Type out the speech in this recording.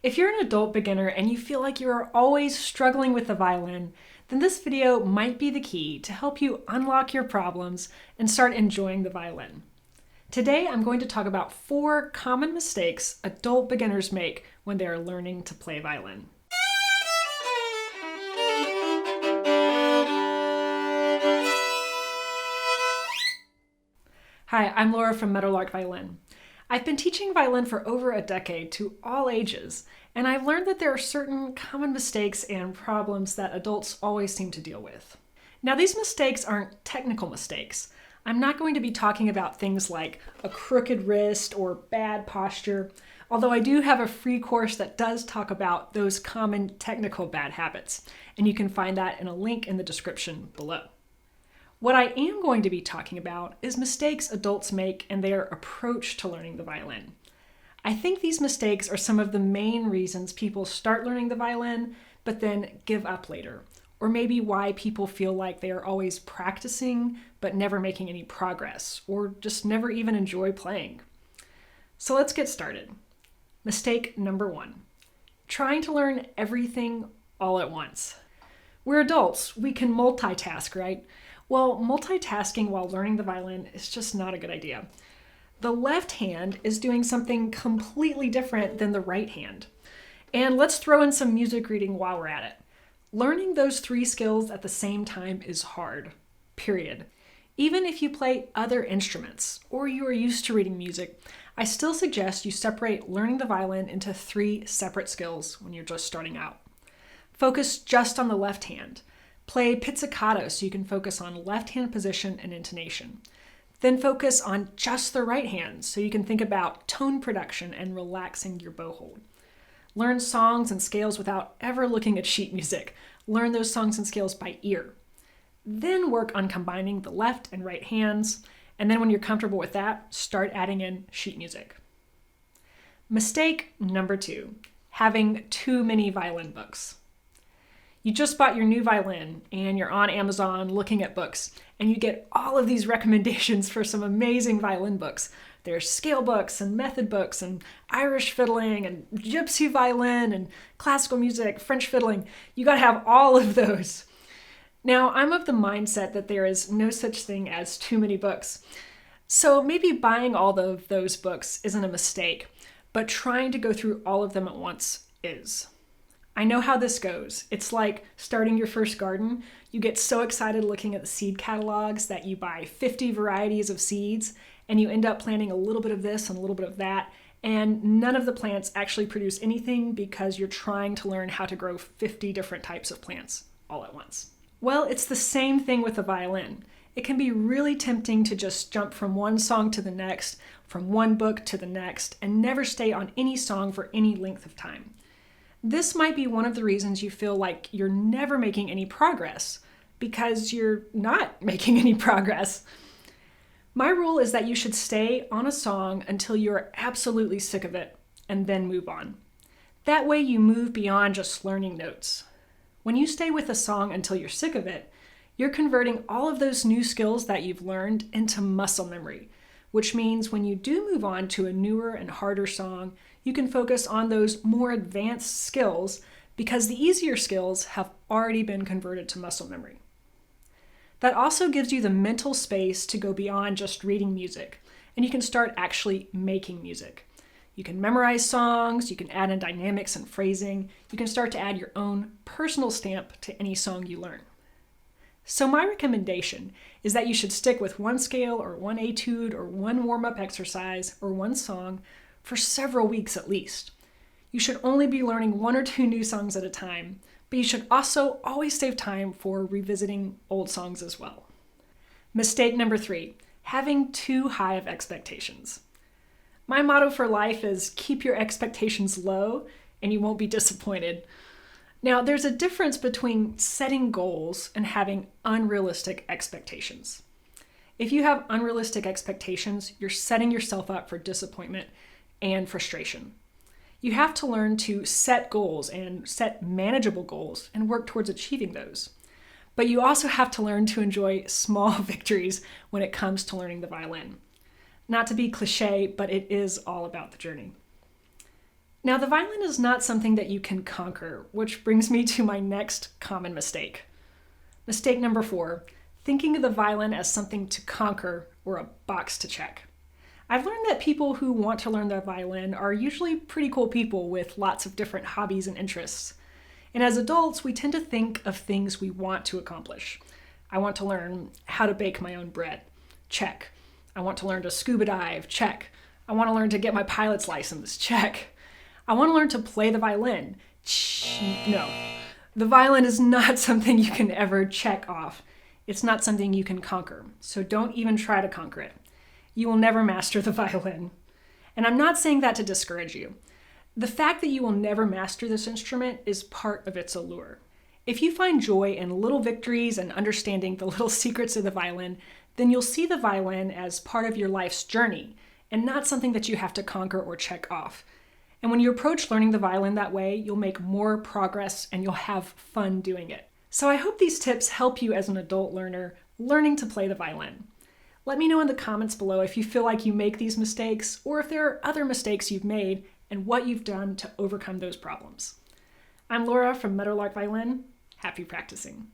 If you're an adult beginner and you feel like you are always struggling with the violin, then this video might be the key to help you unlock your problems and start enjoying the violin. Today, I'm going to talk about 4 common mistakes adult beginners make when they are learning to play violin. Hi, I'm Laura from Meadowlark Violin. I've been teaching violin for over a decade to all ages, and I've learned that there are certain common mistakes and problems that adults always seem to deal with. Now, these mistakes aren't technical mistakes. I'm not going to be talking about things like a crooked wrist or bad posture, although I do have a free course that does talk about those common technical bad habits, and you can find that in a link in the description below. What I am going to be talking about is mistakes adults make in their approach to learning the violin. I think these mistakes are some of the main reasons people start learning the violin, but then give up later, or maybe why people feel like they are always practicing, but never making any progress, or just never even enjoy playing. So let's get started. Mistake number 1, trying to learn everything all at once. We're adults, we can multitask, right? Well, multitasking while learning the violin is just not a good idea. The left hand is doing something completely different than the right hand. And let's throw in some music reading while we're at it. Learning those 3 skills at the same time is hard, period. Even if you play other instruments or you are used to reading music, I still suggest you separate learning the violin into 3 separate skills when you're just starting out. Focus just on the left hand. Play pizzicato so you can focus on left hand position and intonation. Then focus on just the right hand so you can think about tone production and relaxing your bow hold. Learn songs and scales without ever looking at sheet music. Learn those songs and scales by ear. Then work on combining the left and right hands, and then when you're comfortable with that, start adding in sheet music. Mistake number 2, having too many violin books. You just bought your new violin and you're on Amazon looking at books, and you get all of these recommendations for some amazing violin books. There's scale books and method books and Irish fiddling and gypsy violin and classical music, French fiddling. You gotta have all of those. Now, I'm of the mindset that there is no such thing as too many books. So maybe buying all of those books isn't a mistake, but trying to go through all of them at once is. I know how this goes. It's like starting your first garden. You get so excited looking at the seed catalogs that you buy 50 varieties of seeds, and you end up planting a little bit of this and a little bit of that, and none of the plants actually produce anything because you're trying to learn how to grow 50 different types of plants all at once. Well, it's the same thing with the violin. It can be really tempting to just jump from one song to the next, from one book to the next, and never stay on any song for any length of time. This might be one of the reasons you feel like you're never making any progress, because you're not making any progress. My rule is that you should stay on a song until you're absolutely sick of it, and then move on. That way you move beyond just learning notes. When you stay with a song until you're sick of it, you're converting all of those new skills that you've learned into muscle memory, which means when you do move on to a newer and harder song, you can focus on those more advanced skills because the easier skills have already been converted to muscle memory. That also gives you the mental space to go beyond just reading music, and you can start actually making music. You can memorize songs, you can add in dynamics and phrasing, you can start to add your own personal stamp to any song you learn. So my recommendation is that you should stick with one scale or one etude or one warm-up exercise or one song for several weeks at least. You should only be learning 1 or 2 new songs at a time, but you should also always save time for revisiting old songs as well. Mistake number 3, having too high of expectations. My motto for life is keep your expectations low and you won't be disappointed. Now, there's a difference between setting goals and having unrealistic expectations. If you have unrealistic expectations, you're setting yourself up for disappointment and frustration. You have to learn to set goals and set manageable goals and work towards achieving those. But you also have to learn to enjoy small victories when it comes to learning the violin. Not to be cliche, but it is all about the journey. Now, the violin is not something that you can conquer, which brings me to my next common mistake. Mistake number 4, thinking of the violin as something to conquer or a box to check. I've learned that people who want to learn the violin are usually pretty cool people with lots of different hobbies and interests. And as adults, we tend to think of things we want to accomplish. I want to learn how to bake my own bread. Check. I want to learn to scuba dive. Check. I want to learn to get my pilot's license. Check. I want to learn to play the violin. No. The violin is not something you can ever check off. It's not something you can conquer, so don't even try to conquer it. You will never master the violin. And I'm not saying that to discourage you. The fact that you will never master this instrument is part of its allure. If you find joy in little victories and understanding the little secrets of the violin, then you'll see the violin as part of your life's journey and not something that you have to conquer or check off. And when you approach learning the violin that way, you'll make more progress and you'll have fun doing it. So I hope these tips help you as an adult learner learning to play the violin. Let me know in the comments below if you feel like you make these mistakes or if there are other mistakes you've made and what you've done to overcome those problems. I'm Laura from Meadowlark Violin. Happy practicing.